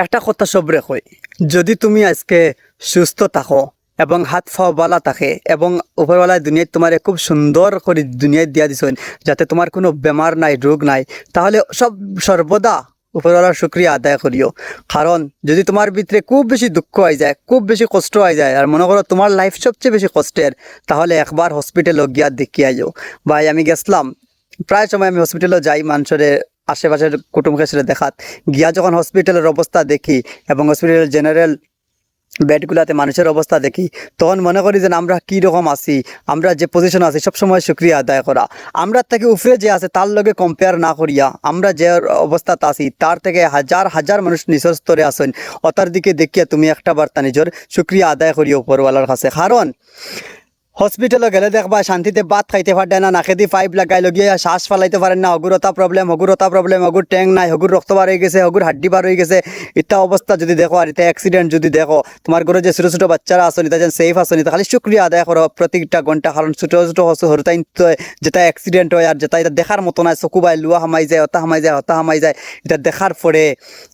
একটা কথা সবরে কই, যদি তুমি আজকে সুস্থ থাকো এবং হাত পাও বালা থাকে এবং উপরওয়ালায় দুনিয়ায় তোমার খুব সুন্দর করে দুনিয়ায় দিয়া দিছেন, যাতে তোমার কোনো বেমার নাই, রোগ নাই, তাহলে সর্বদা উপরওয়ালার শুক্রিয়া আদায় করিও। কারণ যদি তোমার ভিতরে খুব বেশি দুঃখ হয়ে যায়, খুব বেশি কষ্ট হয়ে যায়, আর মনে করো তোমার লাইফ সবচেয়ে বেশি কষ্টের, তাহলে একবার হসপিটালে গিয়া দেখিয়ে যাও। ভাই আমি গেছিলাম, প্রায় সময় আমি হসপিটালে যাই মানুষের আশেপাশের কুটুমকে ছেলে দেখাত। গিয়া যখন হসপিটালের অবস্থা দেখি এবং হসপিটালের জেনারেল বেডগুলাতে মানুষের অবস্থা দেখি, তখন মনে করি যে আমরা কী রকম আছি, আমরা যে পজিশন আছি সবসময় শুক্রিয়া আদায় করা। আমরা থেকে উপরে যে আছে তার লগে কম্পেয়ার না করিয়া আমরা যে অবস্থাতে আছি তার থেকে হাজার হাজার মানুষ নিচের স্তরে আসেন, ওটার দিকে দেখিয়া তুমি একটা বার্তা নিজের শুক্রিয়া আদায় করিও উপরওয়ালার কাছে। কারণ হসপিটালে গেলে দেখবা শান্তিতে ভাত খাইতে পারে না, নাকে দিয়ে পাইপ লাগাই লগিয়ে শ্বাস ফালাইতে পারেন না, অগুরতা প্রবলেম, অগুর ট্যাং নাই, অগুর রক্ত বার হয়ে গেছে, অগুর হাড্ডি বার হয়ে গেছে। এটা অবস্থা যদি দেখো আর এটা অ্যাক্সিডেন্ট যদি দেখো, তোমার ঘরে যে ছোটো ছোটো বাচ্চারা আসনি তা যেন সেফ আসনি, তা খালি শুক্রিয়া আদায় করো প্রত্যেকটা ঘন্টা। কারণ ছোটো ছোটো হরতাইন যেটা অ্যাক্সিডেন্ট হয় আর যেটা এটা দেখার মতো নয়, চকুবাই লুয়া হামাই যায়, হতা হামাই যায়, এটা দেখার পরে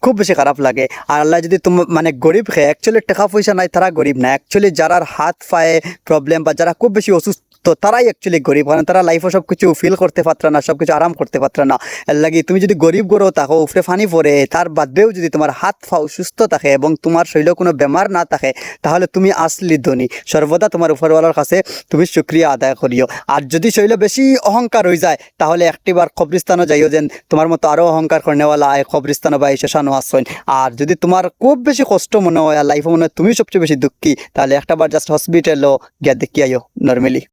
খুব বেশি খারাপ লাগে। আর আল্লাহ যদি মানে গরিব খেয়ে, অ্যাকচুয়ালি টাকা পয়সা নাই তারা গরিব না, অ্যাকচুয়ালি যারার হাত পায়ে প্রবলেম বা যারা খুব বেশি অসুস্থ তারাই অ্যাকচুয়ালি গরিব। কারণ তারা লাইফে সব কিছু ফিল করতে পারত না, সব কিছু আরাম করতে পারত না। এর লাগে তুমি যদি গরিব গরো থাকো, উপরে ফানি পড়ে, তার বাদেও যদি তোমার হাত পাও সুস্থ থাকে এবং তোমার শরীরে কোনো বেমার না থাকে, তাহলে তুমি আসলি ধনী। সর্বদা তোমার উপরওয়ালার কাছে তুমি শুক্রিয়া আদায় করিও। আর যদি শরীরে বেশি অহংকার হয়ে যায়, তাহলে একটিবার কবরিস্তানও যাইও, যেন তোমার মতো আরও অহংকার করেনেওয়ালা এই কবরিস্তানও বা এই শ্মশানও আসছেন। আর যদি তোমার খুব বেশি কষ্ট মনে হয় আর লাইফে মনে হয় তুমি সবচেয়ে বেশি দুঃখী, তাহলে একটাবার জাস্ট হসপিটালও গিয়ে দেখিয়ে আইও নর্মালি।